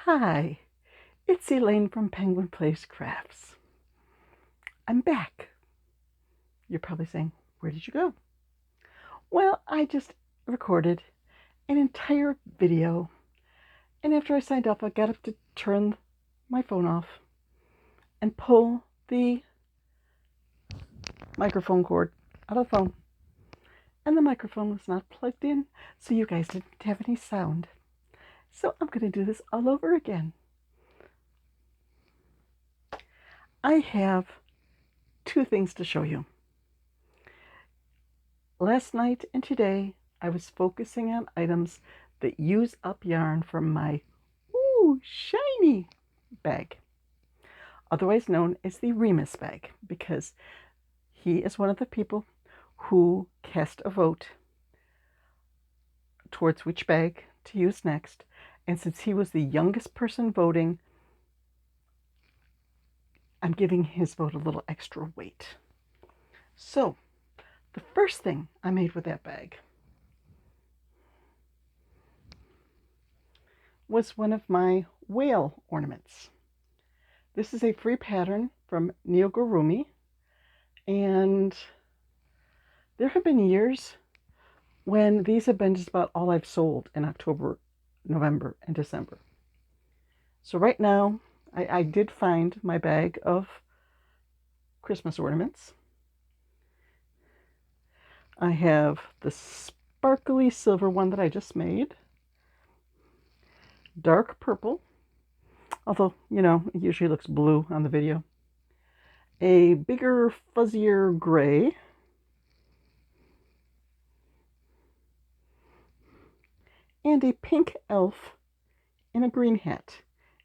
Hi, it's Elaine from Penguin Place Crafts. I'm back. You're probably saying, where did you go? Well, I just recorded an entire video, and after I signed up, I got up to turn my phone off and pull the microphone cord out of the phone, and the microphone was not plugged in, so you guys didn't have any sound. So I'm going to do this all over again. I have two things to show you. Last night and today, I was focusing on items that use up yarn from my shiny bag, otherwise known as the Remus bag, because he is one of the people who cast a vote towards which bag to use next. And since he was the youngest person voting, I'm giving his vote a little extra weight. So, the first thing I made with that bag was one of my whale ornaments. This is a free pattern from Neogurumi, and there have been years when these have been just about all I've sold in October, November, and December. So right now, I did find my bag of Christmas ornaments. I have the sparkly silver one that I just made, dark purple, although, it usually looks blue on the video, a bigger, fuzzier gray, and a pink elf in a green hat.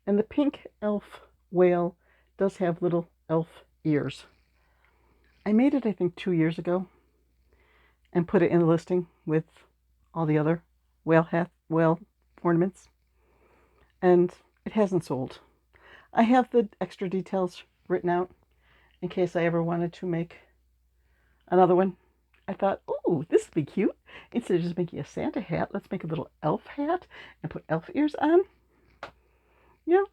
And the pink elf whale does have little elf ears. I made it, I think, 2 years ago and put it in the listing with all the other whale ornaments. And it hasn't sold. I have the extra details written out in case I ever wanted to make another one. I thought, oh, this would be cute. Instead of just making a Santa hat, let's make a little elf hat and put elf ears on.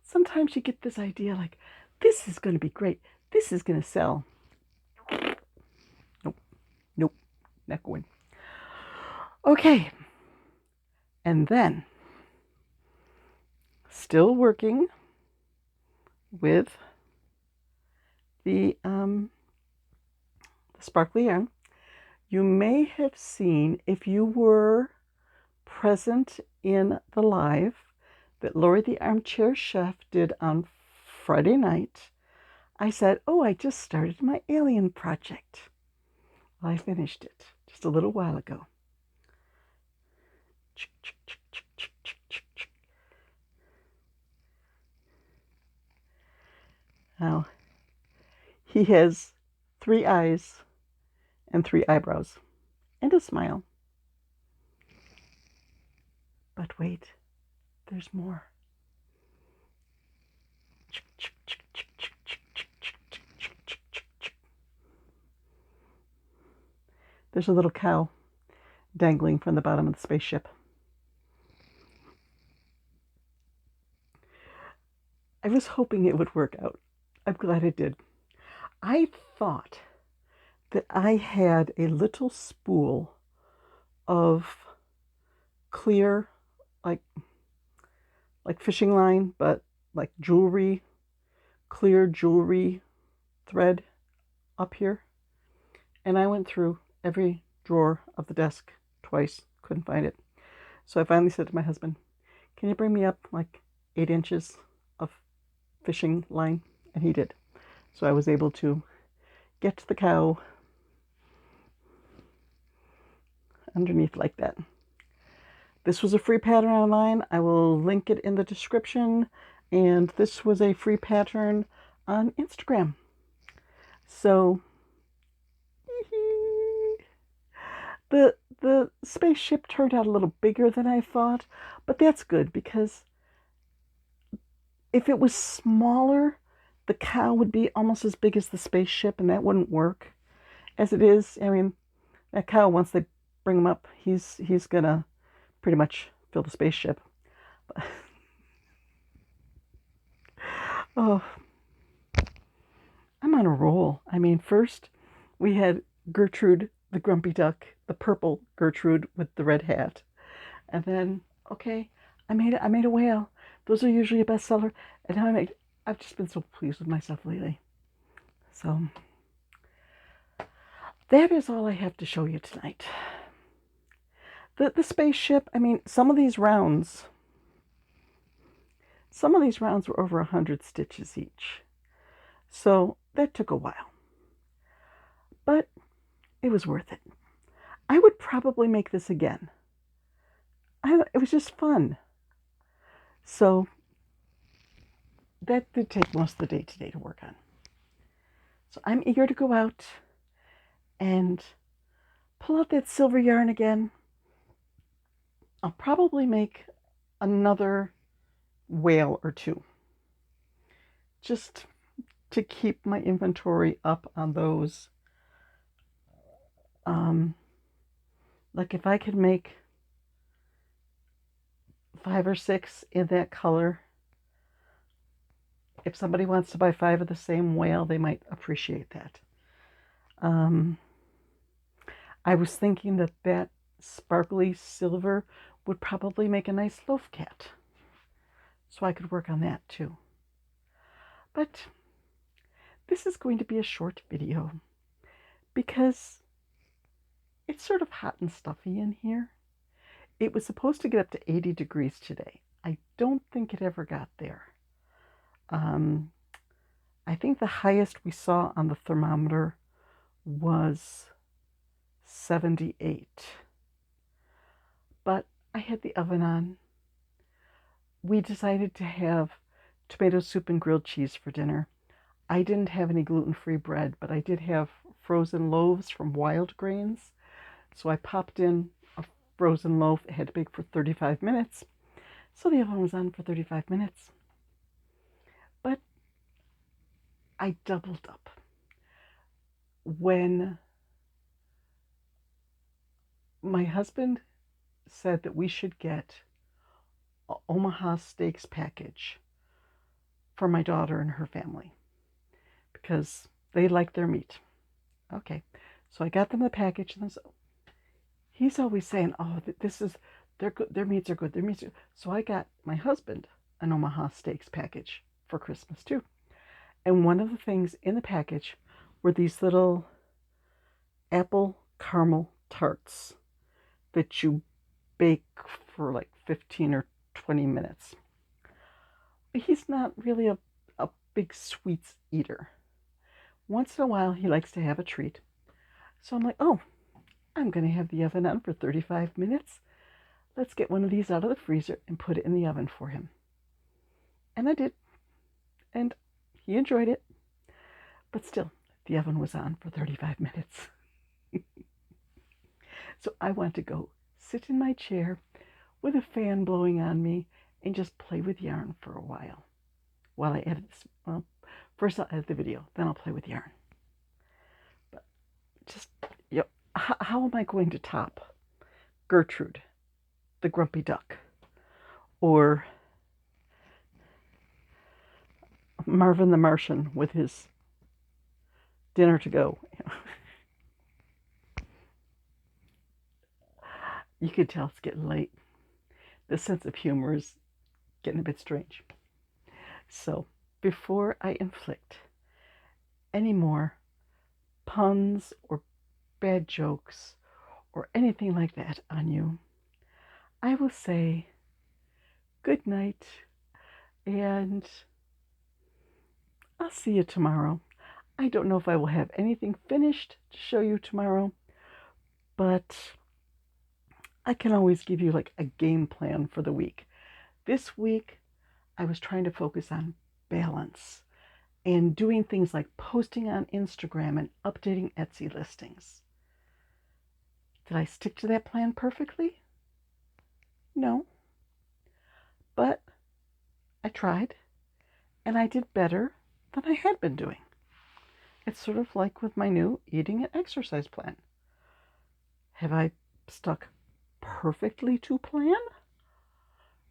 Sometimes you get this idea like, this is going to be great. This is going to sell. Nope, not going. Okay. And then, still working with the sparkly yarn. You may have seen, if you were present in the live that Lori the Armchair Chef did on Friday night, I said, I just started my alien project. Well, I finished it just a little while ago. Now, he has 3 eyes and 3 eyebrows and a smile. But wait, there's more. There's a little cow dangling from the bottom of the spaceship. I was hoping it would work out. I'm glad it did. I thought that I had a little spool of clear, like fishing line, but like jewelry, clear jewelry thread up here. And I went through every drawer of the desk twice, couldn't find it. So I finally said to my husband, can you bring me up like 8 inches of fishing line? And he did. So I was able to get the cow underneath like that. This was a free pattern online. I will link it in the description. And this was a free pattern on Instagram. So the spaceship turned out a little bigger than I thought, but that's good, because if it was smaller, the cow would be almost as big as the spaceship, and that wouldn't work. As it is, I mean, that cow, once they bring him up, he's gonna pretty much fill the spaceship. Oh, I'm on a roll. I mean, first we had Gertrude the grumpy duck, the purple Gertrude with the red hat. And then, okay, I made a whale. Those are usually a bestseller. And now I've just been so pleased with myself lately. So that is all I have to show you tonight. The spaceship, I mean, some of these rounds were over 100 stitches each. So that took a while. But it was worth it. I would probably make this again. It was just fun. So that did take most of the day today to work on. So I'm eager to go out and pull out that silver yarn again. I'll probably make another whale or two, just to keep my inventory up on those. Like if I could make 5 or 6 in that color, if somebody wants to buy 5 of the same whale, they might appreciate that. I was thinking that sparkly silver would probably make a nice loaf cat. So I could work on that too. But this is going to be a short video because it's sort of hot and stuffy in here. It was supposed to get up to 80 degrees today. I don't think it ever got there. I think the highest we saw on the thermometer was 78. But I had the oven on. We decided to have tomato soup and grilled cheese for dinner. I didn't have any gluten-free bread, but I did have frozen loaves from Wild Grains. So I popped in a frozen loaf. It had to bake for 35 minutes. So the oven was on for 35 minutes. But I doubled up. When my husband said that we should get an Omaha Steaks package for my daughter and her family because they like their meat. Okay, so I got them the package, and he's always saying, "Oh, they're good. Their meats are good. Their meats." So I got my husband an Omaha Steaks package for Christmas too, and one of the things in the package were these little apple caramel tarts that you bake for like 15 or 20 minutes. He's not really a big sweets eater. Once in a while, he likes to have a treat. So I'm like, oh, I'm going to have the oven on for 35 minutes. Let's get one of these out of the freezer and put it in the oven for him. And I did. And he enjoyed it. But still, the oven was on for 35 minutes. So I want to go sit in my chair with a fan blowing on me and just play with yarn for a while I edit this. Well, first I'll edit the video, then I'll play with yarn. But just, how am I going to top Gertrude, the grumpy duck, or Marvin the Martian with his dinner to go? You could tell it's getting late. The sense of humor is getting a bit strange. So before I inflict any more puns or bad jokes or anything like that on you, I will say good night, and I'll see you tomorrow. I don't know if I will have anything finished to show you tomorrow, but I can always give you like a game plan for the week. This week, I was trying to focus on balance and doing things like posting on Instagram and updating Etsy listings. Did I stick to that plan perfectly? No. But I tried, and I did better than I had been doing. It's sort of like with my new eating and exercise plan. Have I stuck perfectly to plan?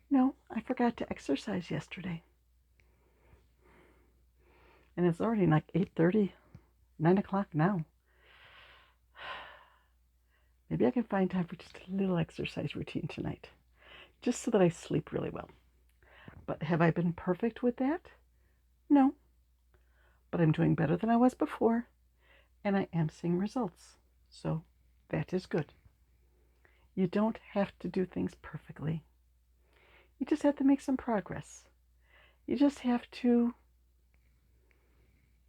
No, I forgot to exercise yesterday. And it's already like 8:30, 9 o'clock now. Maybe I can find time for just a little exercise routine tonight, just so that I sleep really well. But have I been perfect with that? No. But I'm doing better than I was before, and I am seeing results. So that is good. You don't have to do things perfectly. You just have to make some progress. You just have to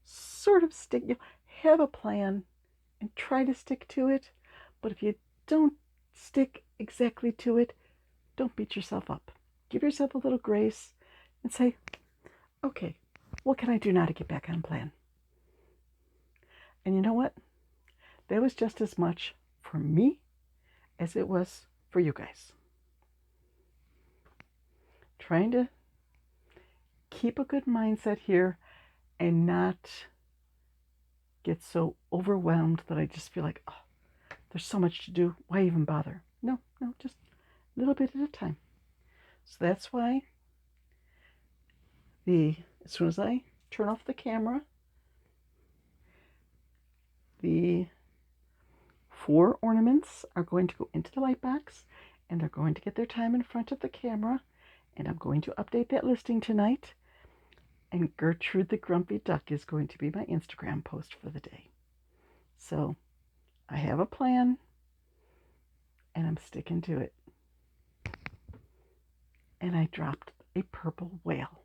sort of have a plan and try to stick to it. But if you don't stick exactly to it, don't beat yourself up. Give yourself a little grace and say, okay, what can I do now to get back on plan? And you know what? That was just as much for me as it was for you guys. Trying to keep a good mindset here and not get so overwhelmed that I just feel like, oh, there's so much to do. Why even bother? No, just a little bit at a time. So that's why as soon as I turn off the camera, the 4 ornaments are going to go into the light box, and they're going to get their time in front of the camera, and I'm going to update that listing tonight. And Gertrude the Grumpy Duck is going to be my Instagram post for the day. So I have a plan, and I'm sticking to it. And I dropped a purple whale.